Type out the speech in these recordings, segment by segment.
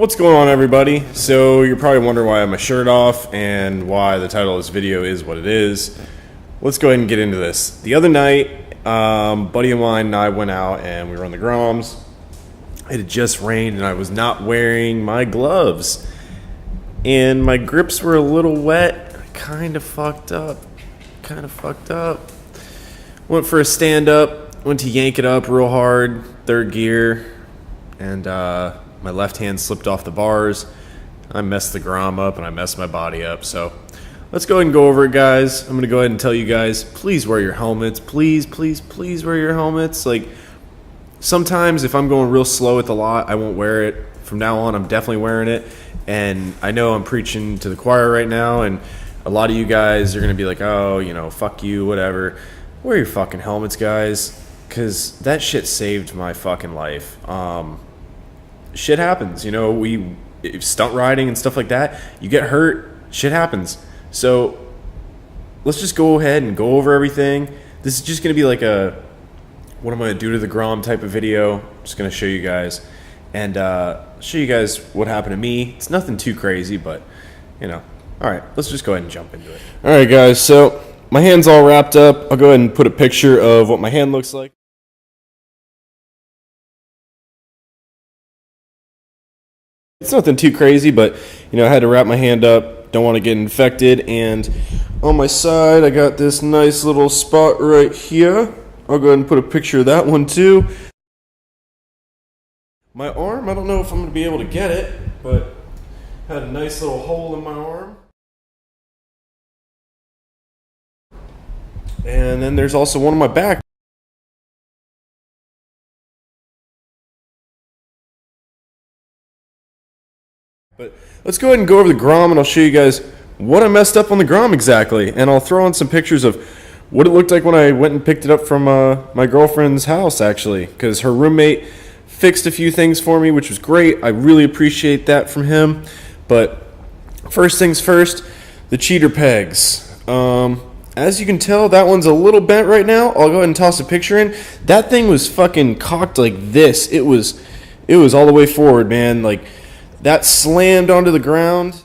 What's going on, everybody? So you're probably wondering why I have my shirt off and why the title of this video is what it is. Let's go ahead and get into this. The other night, buddy of mine and I went out and we were on the Groms. It had just rained and I was not wearing my gloves. And my grips were a little wet. I kind of fucked up. Went for a stand-up, went to yank it up real hard, third gear, and my left hand slipped off the bars. I messed the Grom up and I messed my body up. So let's go ahead and go over it, guys. I'm going to go ahead and tell you guys, please wear your helmets. Please wear your helmets. Like, sometimes if I'm going real slow at the lot, I won't wear it. From now on, I'm definitely wearing it. And I know I'm preaching to the choir right now, and a lot of you guys are going to be like, oh, you know, fuck you, whatever. Wear your fucking helmets, guys, because that shit saved my fucking life. Shit happens, you know, stunt riding and stuff like that, you get hurt, shit happens. So let's just go ahead and go over everything. This is just going to be like a what I'm going to do to the Grom type of video. I'm just going to show you guys and show you guys what happened to me. It's nothing too crazy, but you know. All right, let's just go ahead and jump into it. All right, guys, so my hand's all wrapped up. I'll go ahead and put a picture of what my hand looks like. It's nothing too crazy, but you know, I had to wrap my hand up. Don't want to get infected. And on my side, I got this nice little spot right here. I'll go ahead and put a picture of that one too. My arm, I don't know if I'm going to be able to get it, but had a nice little hole in my arm. And then there's also one on my back. But let's go ahead and go over the Grom, and I'll show you guys what I messed up on the Grom exactly. And I'll throw in some pictures of what it looked like when I went and picked it up from my girlfriend's house, actually. Because her roommate fixed a few things for me, which was great. I really appreciate that from him. But first things first, the cheater pegs. As you can tell, that one's a little bent right now. I'll go ahead and toss a picture in. That thing was fucking cocked like this. It was all the way forward, man. Like, that slammed onto the ground.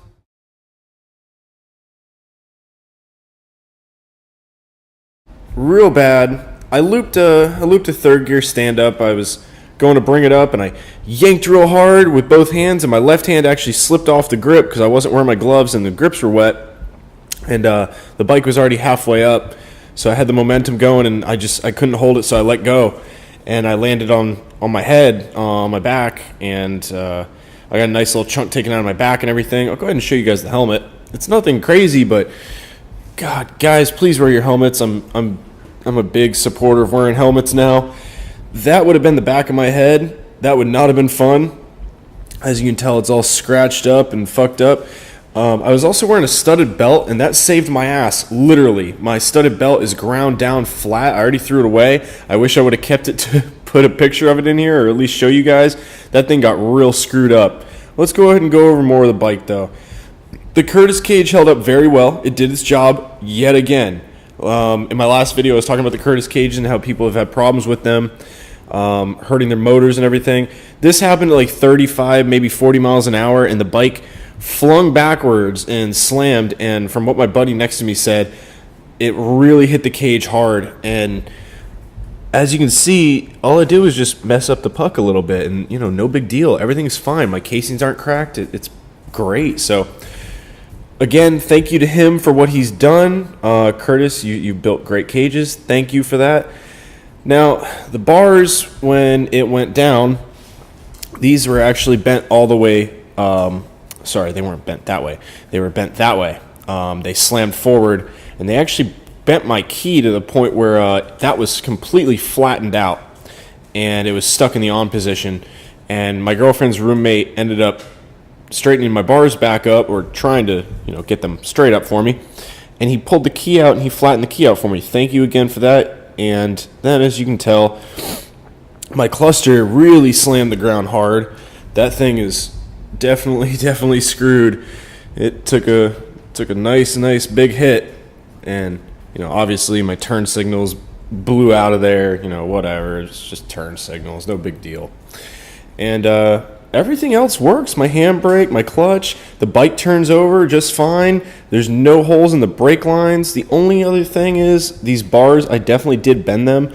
Real bad. I looped a third gear stand up. I was going to bring it up and I yanked real hard with both hands, and my left hand actually slipped off the grip because I wasn't wearing my gloves and the grips were wet. And the bike was already halfway up, so I had the momentum going and I couldn't hold it, so I let go. And I landed on my head, on my back, and I got a nice little chunk taken out of my back and everything. I'll go ahead and show you guys the helmet. It's nothing crazy, but God, guys, please wear your helmets. I'm a big supporter of wearing helmets now. That would have been the back of my head. That would not have been fun. As you can tell, it's all scratched up and fucked up. I was also wearing a studded belt, and that saved my ass, literally. My studded belt is ground down flat. I already threw it away. I wish I would have kept it to put a picture of it in here, or at least show you guys. That thing got real screwed up. Let's go ahead and go over more of the bike, though. The Curtis cage held up very well. It did its job yet again. In my last video, I was talking about the Curtis cage and how people have had problems with them, hurting their motors and everything. This happened at like 35, maybe 40 miles an hour, and the bike flung backwards and slammed, and from what my buddy next to me said, it really hit the cage hard. And as you can see, all I did was just mess up the puck a little bit, and you know, no big deal. Everything's fine. My casings aren't cracked. It's great. So again, thank you to him for what he's done. Curtis, you built great cages. Thank you for that. Now, the bars, when it went down, these were actually bent all the way. Sorry, they weren't bent that way. They were bent that way. They slammed forward, and they actually bent my key to the point where that was completely flattened out, and it was stuck in the on position. And my girlfriend's roommate ended up straightening my bars back up, or trying to, you know, get them straight up for me. And he pulled the key out and he flattened the key out for me. Thank you again for that. And then, as you can tell, my cluster really slammed the ground hard. That thing is definitely screwed. It took a nice big hit, and you know, obviously my turn signals blew out of there. You know, whatever, it's just turn signals, no big deal. And everything else works. My handbrake, my clutch, the bike turns over just fine. There's no holes in the brake lines. The only other thing is these bars, I definitely did bend them.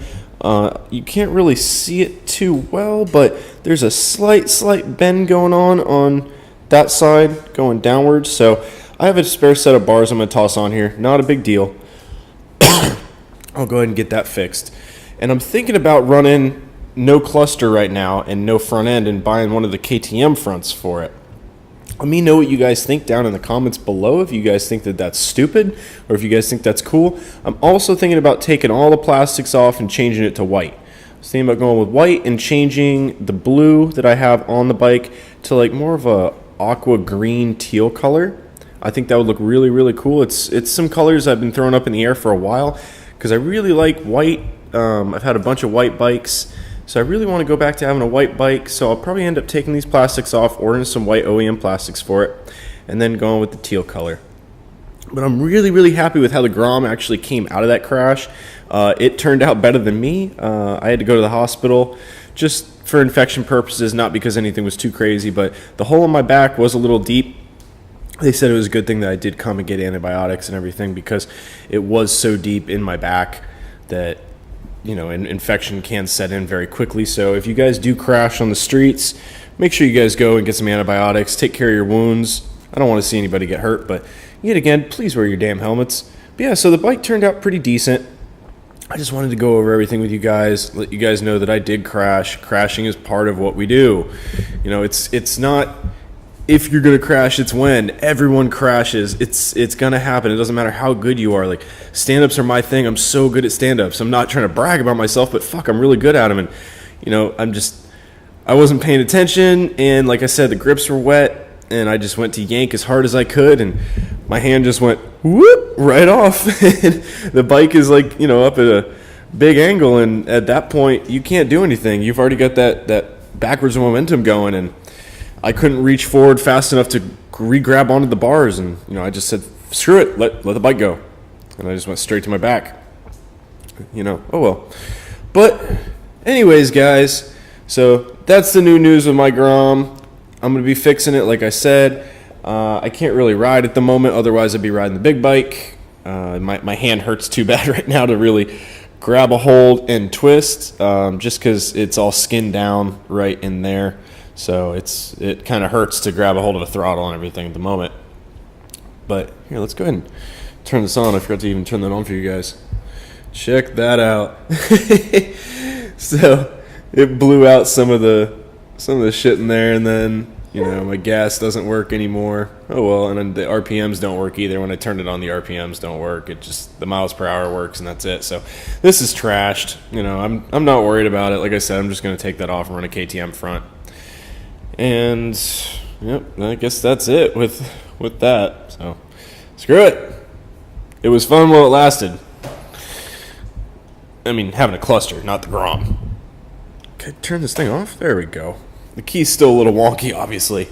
You can't really see it too well, but there's a slight bend going on that side going downwards. So I have a spare set of bars I'm going to toss on here. Not a big deal. I'll go ahead and get that fixed. And I'm thinking about running no cluster right now and no front end and buying one of the KTM fronts for it. Let me know what you guys think down in the comments below, if you guys think that that's stupid or if you guys think that's cool. I'm also thinking about taking all the plastics off and changing it to white. I was thinking about going with white and changing the blue that I have on the bike to like more of a aqua green teal color. I think that would look really, really cool. It's some colors I've been throwing up in the air for a while because I really like white. I've had a bunch of white bikes. So I really want to go back to having a white bike, so I'll probably end up taking these plastics off, ordering some white OEM plastics for it, and then going with the teal color. But I'm really, really happy with how the Grom actually came out of that crash. It turned out better than me. I had to go to the hospital just for infection purposes, not because anything was too crazy, but the hole in my back was a little deep. They said it was a good thing that I did come and get antibiotics and everything because it was so deep in my back that an infection can set in very quickly. So if you guys do crash on the streets, make sure you guys go and get some antibiotics, take care of your wounds. I don't want to see anybody get hurt, but yet again, please wear your damn helmets. But yeah, so the bike turned out pretty decent. I just wanted to go over everything with you guys, let you guys know that I did crash. Crashing is part of what we do. It's not if you're going to crash, it's when. Everyone crashes. It's going to happen. It doesn't matter how good you are. Like, stand-ups are my thing. I'm so good at stand-ups. I'm not trying to brag about myself, but fuck, I'm really good at them. And, I wasn't paying attention, and like I said, the grips were wet, and I just went to yank as hard as I could, and my hand just went whoop right off. And the bike is up at a big angle, and at that point, you can't do anything. You've already got that backwards momentum going, and I couldn't reach forward fast enough to re-grab onto the bars, and I just said, screw it, let the bike go. And I just went straight to my back. Oh well. But anyways, guys, so that's the new news with my Grom. I'm going to be fixing it, like I said. I can't really ride at the moment, otherwise I'd be riding the big bike. My hand hurts too bad right now to really grab a hold and twist, just because it's all skinned down right in there. So it kind of hurts to grab a hold of a throttle and everything at the moment. But here, let's go ahead and turn this on. I forgot to even turn that on for you guys. Check that out. So it blew out some of the shit in there, and then my gas doesn't work anymore. Oh well, and then the RPMs don't work either. When I turned it on, the RPMs don't work. It just, the miles per hour works, and that's it. So this is trashed. I'm not worried about it. Like I said, I'm just going to take that off and run a KTM front. And yep, I guess that's it with that. So screw it. It was fun while it lasted. I mean, having a cluster, not the Grom. Okay, turn this thing off. There we go. The key's still a little wonky, obviously.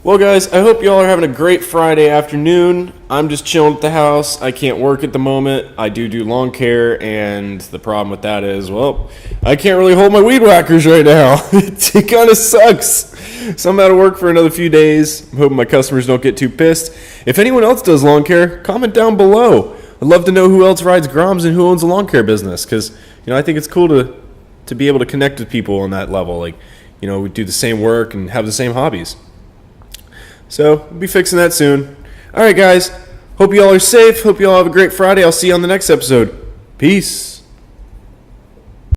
Well, guys, I hope y'all are having a great Friday afternoon. I'm just chilling at the house. I can't work at the moment. I do lawn care, and the problem with that is, well, I can't really hold my weed whackers right now. It kind of sucks. So I'm out of work for another few days. I'm hoping my customers don't get too pissed. If anyone else does lawn care, comment down below. I'd love to know who else rides Groms and who owns a lawn care business, because I think it's cool to be able to connect with people on that level. Like, we do the same work and have the same hobbies. So we'll be fixing that soon. All right, guys. Hope you all are safe. Hope you all have a great Friday. I'll see you on the next episode. Peace.